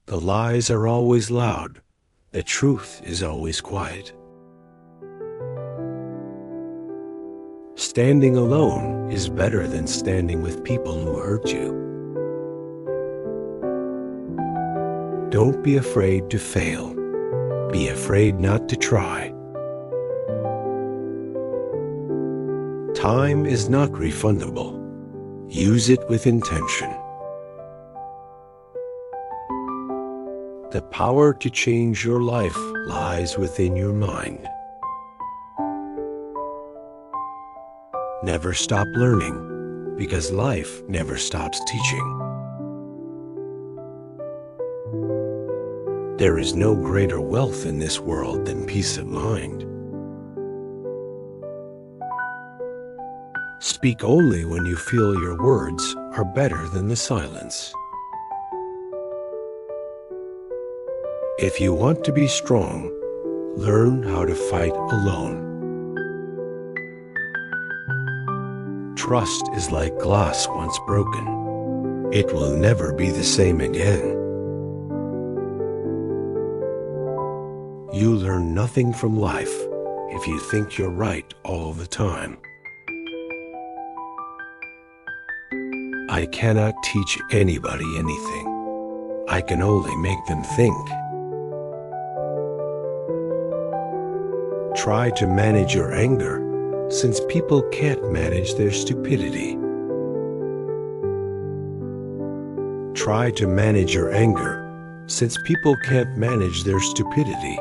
The lies are always loud. The truth is always quiet. Standing alone is better than standing with people who hurt you. Don't be afraid to fail. Be afraid not to try. Time is not refundable. Use it with intention. The power to change your life lies within your mind. Never stop learning, because life never stops teaching. There is no greater wealth in this world than peace of mind. Speak only when you feel your words are better than the silence. If you want to be strong, learn how to fight alone. Trust is like glass once broken. It will never be the same again. You learn nothing from life if you think you're right all the time. I cannot teach anybody anything. I can only make them think. Try to manage your anger, since people can't manage their stupidity. Try to manage your anger, since people can't manage their stupidity.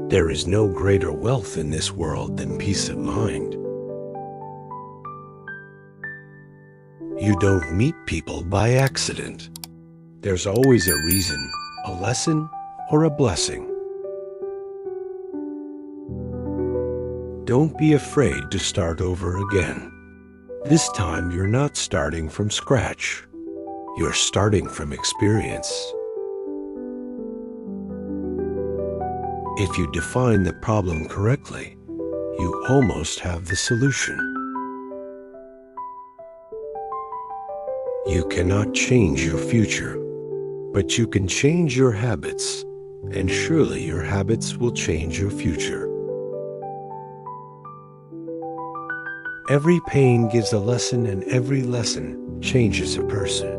There is no greater wealth in this world than peace of mind. You don't meet people by accident. There's always a reason, a lesson, or a blessing. Don't be afraid to start over again. This time you're not starting from scratch. You're starting from experience. If you define the problem correctly, you almost have the solution. You cannot change your future, but you can change your habits, and surely your habits will change your future. Every pain gives a lesson, and every lesson changes a person.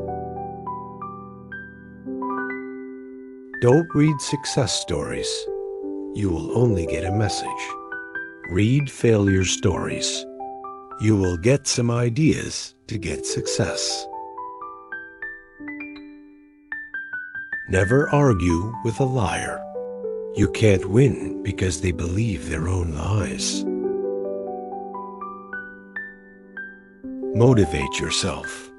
Don't read success stories. You will only get a message. Read failure stories. You will get some ideas to get success. Never argue with a liar. You can't win because they believe their own lies. Motivate yourself.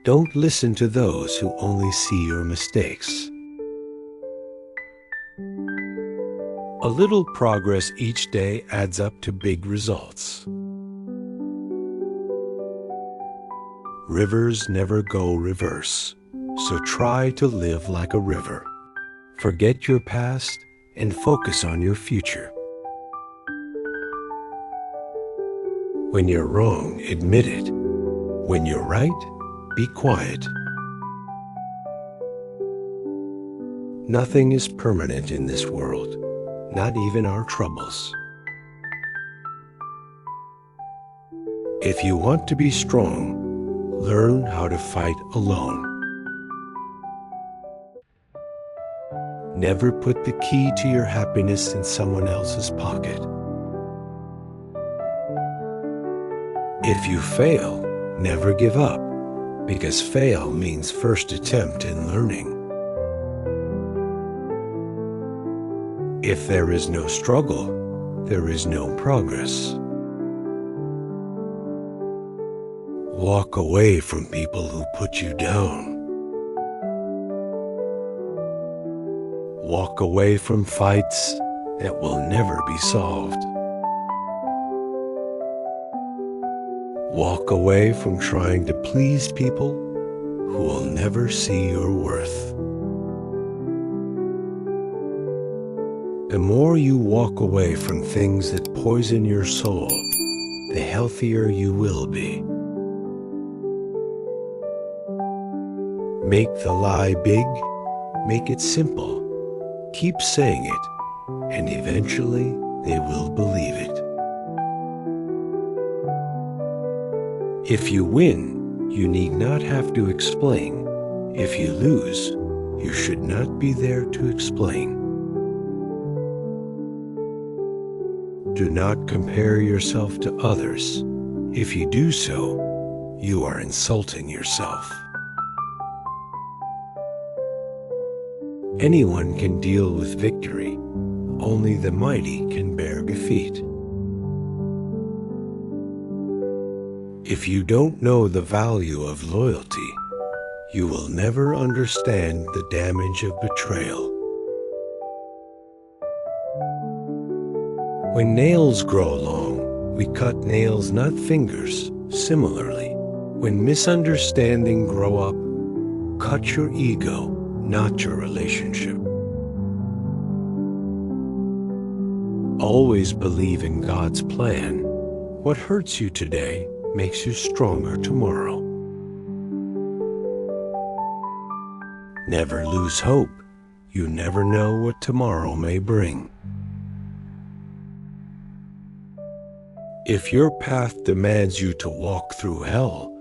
Don't listen to those who only see your mistakes. A little progress each day adds up to big results. Rivers never go reverse, so try to live like a river. Forget your past and focus on your future. When you're wrong, admit it. When you're right, be quiet. Nothing is permanent in this world, not even our troubles. If you want to be strong, learn how to fight alone. Never put the key to your happiness in someone else's pocket. If you fail, never give up, because fail means first attempt in learning. If there is no struggle, there is no progress. Walk away from people who put you down. Walk away from fights that will never be solved. Walk away from trying to please people who will never see your worth. The more you walk away from things that poison your soul, the healthier you will be. Make the lie big, make it simple. Keep saying it, and eventually they will believe it. If you win, you need not have to explain. If you lose, you should not be there to explain. Do not compare yourself to others. If you do so, you are insulting yourself. Anyone can deal with victory. Only the mighty can bear defeat. If you don't know the value of loyalty, you will never understand the damage of betrayal. When nails grow long, we cut nails, not fingers. Similarly, when misunderstandings grow up, cut your ego, not your relationship. Always believe in God's plan. What hurts you today makes you stronger tomorrow. Never lose hope. You never know what tomorrow may bring. If your path demands you to walk through hell,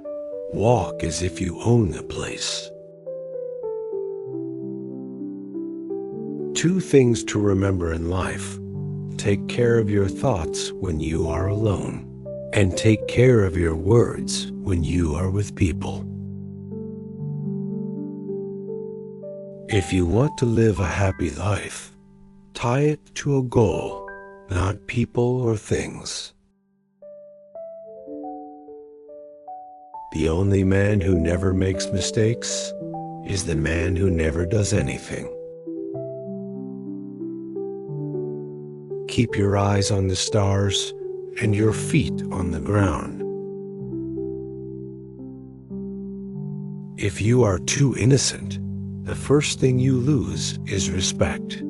walk as if you own the place. 2 things to remember in life. Take care of your thoughts when you are alone, and take care of your words when you are with people. If you want to live a happy life, tie it to a goal, not people or things. The only man who never makes mistakes is the man who never does anything. Keep your eyes on the stars and your feet on the ground. If you are too innocent, the first thing you lose is respect.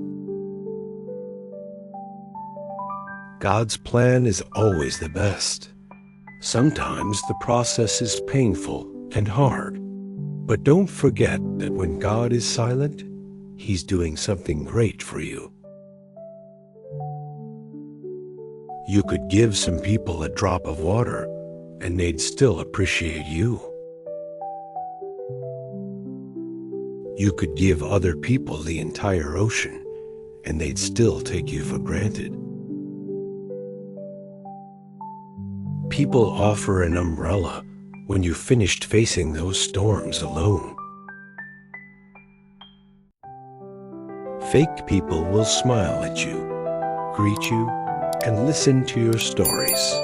God's plan is always the best. Sometimes the process is painful and hard, but don't forget that when God is silent, He's doing something great for you. You could give some people a drop of water, and they'd still appreciate you. You could give other people the entire ocean, and they'd still take you for granted. People offer an umbrella when you finished facing those storms alone. Fake people will smile at you, greet you, and listen to your stories.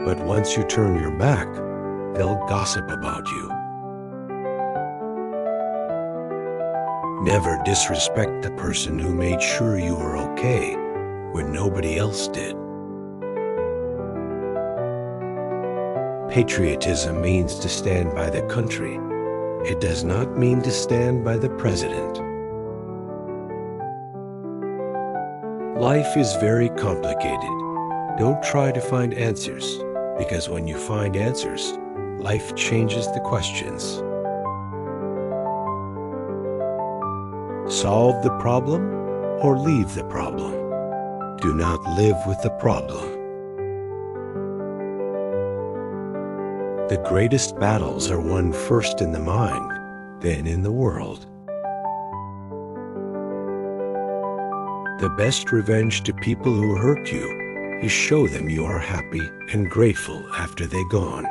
But once you turn your back, they'll gossip about you. Never disrespect the person who made sure you were okay when nobody else did. Patriotism means to stand by the country. It does not mean to stand by the president. Life is very complicated. Don't try to find answers, because when you find answers, life changes the questions. Solve the problem or leave the problem. Do not live with the problem. The greatest battles are won first in the mind, then in the world. The best revenge to people who hurt you is show them you are happy and grateful after they're gone.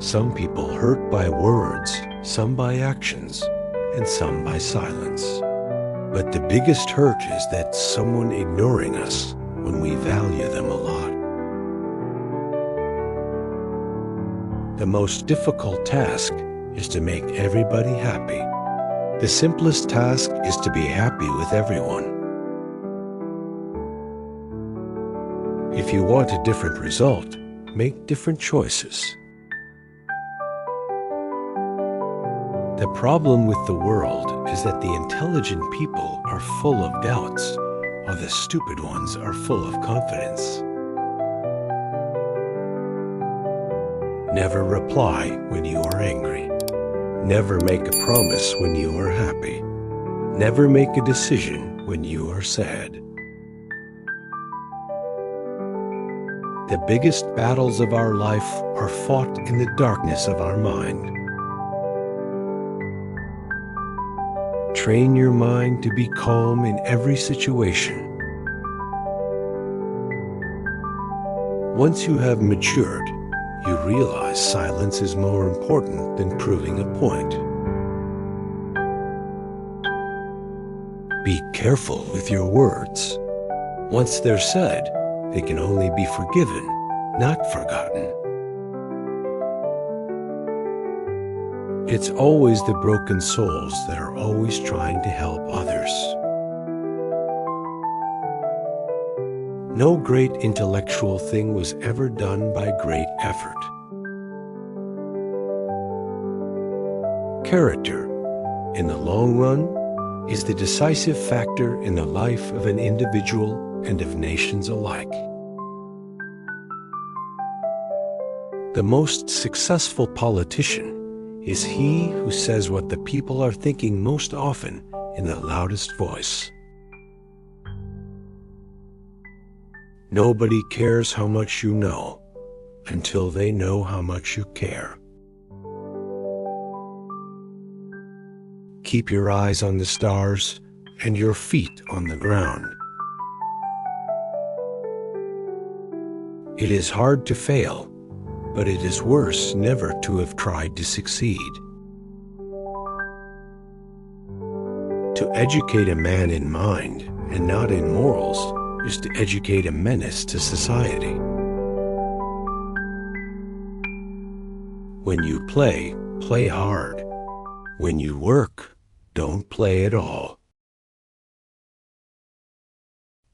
Some people hurt by words, some by actions, and some by silence. But the biggest hurt is that someone ignoring us when we value them a lot. The most difficult task is to make everybody happy. The simplest task is to be happy with everyone. If you want a different result, make different choices. The problem with the world is that the intelligent people are full of doubts, while the stupid ones are full of confidence. Never reply when you are angry. Never make a promise when you are happy. Never make a decision when you are sad. The biggest battles of our life are fought in the darkness of our mind. Train your mind to be calm in every situation. Once you have matured, you realize silence is more important than proving a point. Be careful with your words. Once they're said, they can only be forgiven, not forgotten. It's always the broken souls that are always trying to help others. No great intellectual thing was ever done by great effort. Character, in the long run, is the decisive factor in the life of an individual and of nations alike. The most successful politician is he who says what the people are thinking most often in the loudest voice. Nobody cares how much you know until they know how much you care. Keep your eyes on the stars and your feet on the ground. It is hard to fail, but it is worse never to have tried to succeed. To educate a man in mind and not in morals is to educate a menace to society. When you play, play hard. When you work, don't play at all.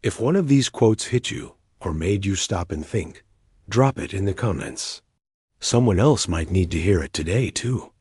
If one of these quotes hit you or made you stop and think, drop it in the comments. Someone else might need to hear it today, too.